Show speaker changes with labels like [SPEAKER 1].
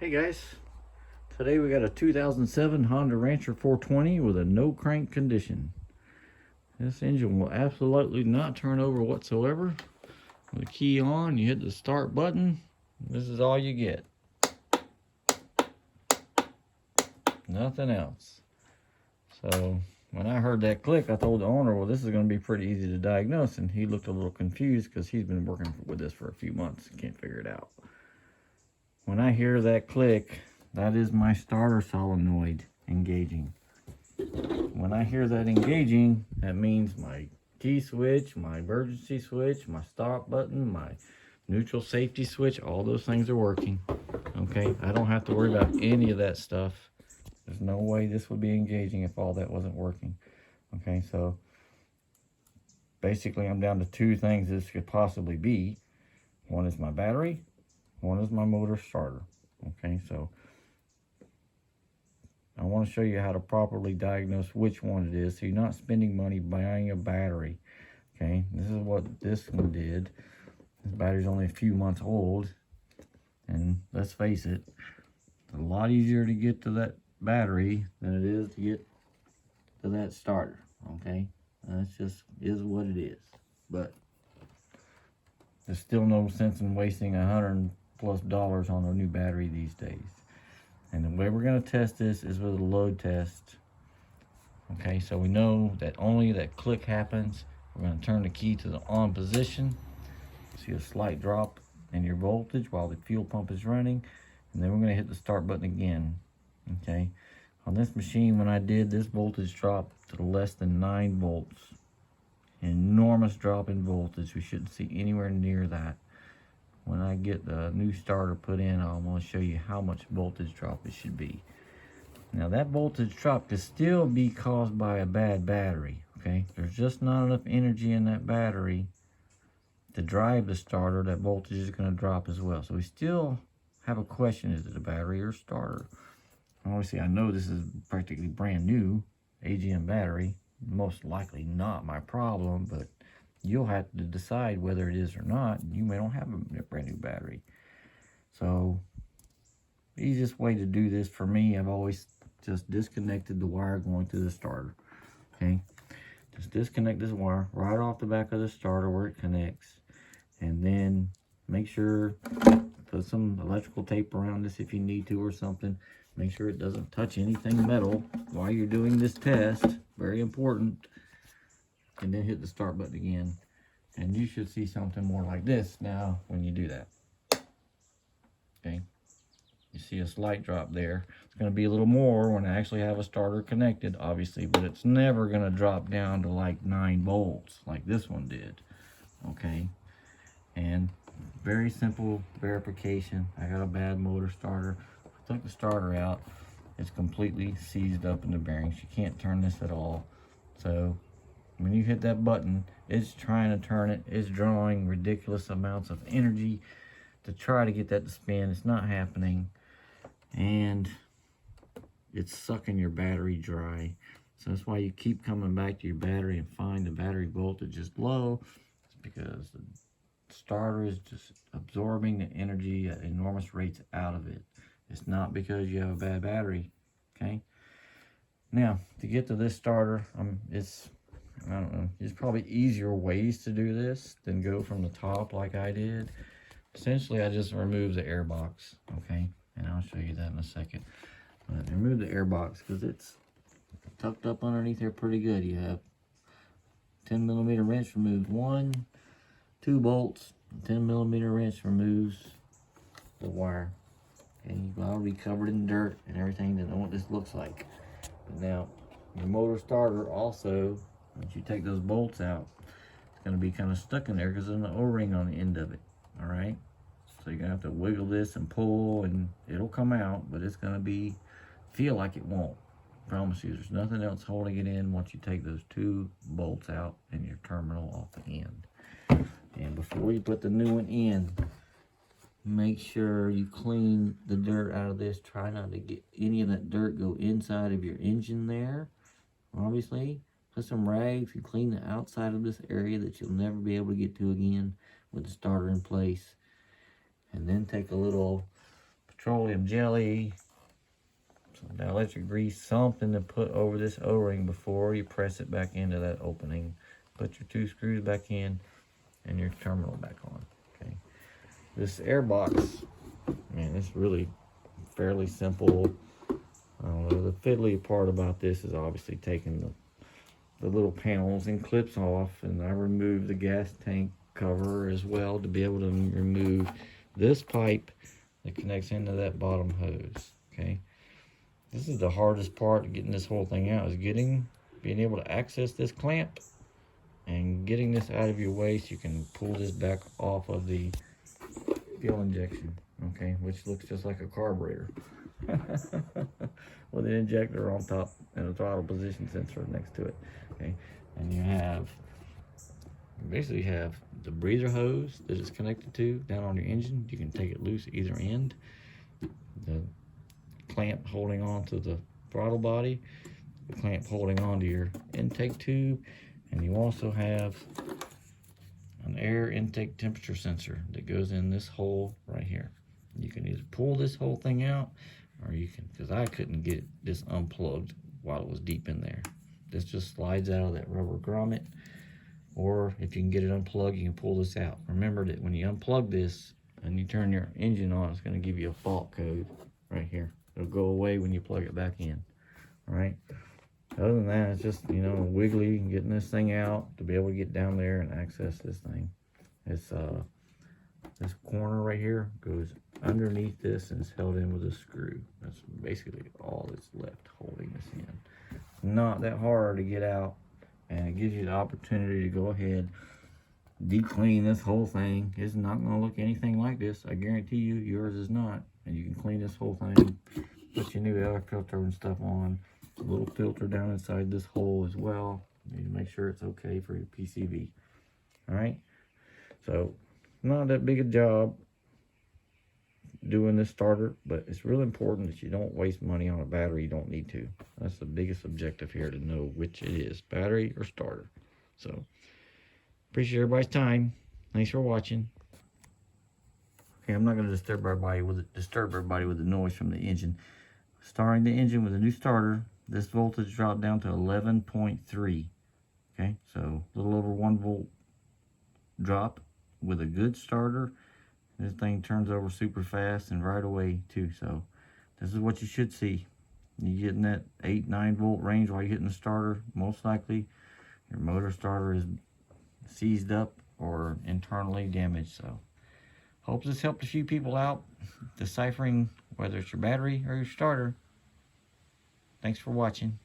[SPEAKER 1] Hey guys, today we got a 2007 Honda Rancher 420 with a no crank condition. This engine will absolutely not turn over whatsoever. With the key on, you hit the start button, this is all you get. Nothing else. So when I heard that click, I told the owner, well, this is going to be pretty easy to diagnose, and he looked a little confused because he's been working with this for a few months and can't figure it out. When I hear that click, that is my starter solenoid engaging. When I hear that engaging, that means my key switch, my emergency switch, my stop button, my neutral safety switch, all those things are working. Okay, I don't have to worry about any of that stuff. There's no way this would be engaging if all that wasn't working. Okay, so basically I'm down to two things this could possibly be. One is my battery, one is my motor starter. Okay, so I want to show you how to properly diagnose which one it is so you're not spending money buying a battery. Okay, this is what this one did. This battery's only a few months old, and let's face it, it's a lot easier to get to that battery than it is to get to that starter. Okay, that's just is what it is. But there's still no sense in wasting $100+ on a new battery these days. And the way we're going to test this is with a load test. Okay, so we know that only that click happens. We're going to turn the key to the on position. See a slight drop in your voltage while the fuel pump is running. And then we're going to hit the start button again. Okay, on this machine, when I did, this voltage dropped to less than 9 volts. Enormous drop in voltage. We shouldn't see anywhere near that. When I get the new starter put in, I'm going to show you how much voltage drop it should be. Now that voltage drop could still be caused by a bad battery. Okay, there's just not enough energy in that battery to drive the starter. That voltage is going to drop as well. So we still have a question: is it a battery or starter? Obviously, I know this is practically brand new AGM battery. Most likely not my problem, but you'll have to decide whether it is or not. You may not have a brand new battery. So the easiest way to do this for me, I've always just disconnected the wire going to the starter. Okay, just disconnect this wire right off the back of the starter where it connects, and then make sure put some electrical tape around this if you need to or something. Make sure it doesn't touch anything metal while you're doing this test. Very important. And then hit the start button again. And you should see something more like this now when you do that. Okay. You see a slight drop there. It's going to be a little more when I actually have a starter connected, obviously, but it's never going to drop down to like 9 volts like this one did. Okay. And very simple verification. I got a bad motor starter. I took the starter out. It's completely seized up in the bearings. You can't turn this at all. So when you hit that button, it's trying to turn it. It's drawing ridiculous amounts of energy to try to get that to spin. It's not happening. And it's sucking your battery dry. So that's why you keep coming back to your battery and find the battery voltage is low. It's because the starter is just absorbing the energy at enormous rates out of it. It's not because you have a bad battery. Okay. Now, to get to this starter, I don't know, there's probably easier ways to do this than go from the top like I did. Essentially, I just remove the air box, okay? And I'll show you that in a second. But remove the air box because it's tucked up underneath here pretty good. You have 10mm wrench removes 1, 2 bolts. 10mm wrench removes the wire. Okay, you've already covered in dirt and everything to know what this looks like. But now, your motor starter also, once you take those bolts out, it's going to be kind of stuck in there because there's an O-ring on the end of it. All right, so you're going to have to wiggle this and pull, and it'll come out, but it's going to feel like it won't. I promise you, there's nothing else holding it in once you take those 2 bolts out and your terminal off the end. And before you put the new one in, make sure you clean the dirt out of this. Try not to get any of that dirt go inside of your engine there. Obviously, put some rags and clean the outside of this area that you'll never be able to get to again with the starter in place. And then take a little petroleum jelly, some dielectric grease, something to put over this O-ring before you press it back into that opening. Put your 2 screws back in and your terminal back on. Okay. This air box, man, it's really fairly simple. I don't know, the fiddly part about this is obviously taking the little panels and clips off, and I removed the gas tank cover as well to be able to remove this pipe that connects into that bottom hose. Okay, this is the hardest part of getting this whole thing out, is being able to access this clamp and getting this out of your way so you can pull this back off of the fuel injection. Okay, which looks just like a carburetor with an injector on top and a throttle position sensor next to it. Okay, and you basically have the breather hose that it's connected to down on your engine. You can take it loose at either end. The clamp holding on to the throttle body, the clamp holding on to your intake tube, and you also have an air intake temperature sensor that goes in this hole right here. You can either pull this whole thing out, or you can, because I couldn't get this unplugged while it was deep in there. This just slides out of that rubber grommet, or if you can get it unplugged, you can pull this out. Remember that when you unplug this and you turn your engine on, it's going to give you a fault code right here. It'll go away when you plug it back in. All right. Other than that, it's just, you know, wiggly and getting this thing out to be able to get down there and access this thing. It's this corner right here goes underneath this and is held in with a screw. That's basically all that's left holding this in. It's not that hard to get out, and it gives you the opportunity to go ahead, deep clean this whole thing. It's not going to look anything like this. I guarantee you, yours is not. And you can clean this whole thing, put your new air filter and stuff on. A little filter down inside this hole as well. You need to make sure it's okay for your PCV. All right. So, not that big a job doing this starter, but it's really important that you don't waste money on a battery you don't need to. That's the biggest objective here, to know which it is, battery or starter. So, appreciate everybody's time. Thanks for watching. Okay, I'm not going to disturb everybody with the noise from the engine. Starting the engine with a new starter, this voltage dropped down to 11.3. Okay, so a little over 1 volt drop with a good starter. This thing turns over super fast and right away too. So this is what you should see. You get in that 8-9 volt range while you're hitting the starter. Most likely your motor starter is seized up or internally damaged. So hope this helped a few people out deciphering whether it's your battery or your starter. Thanks for watching.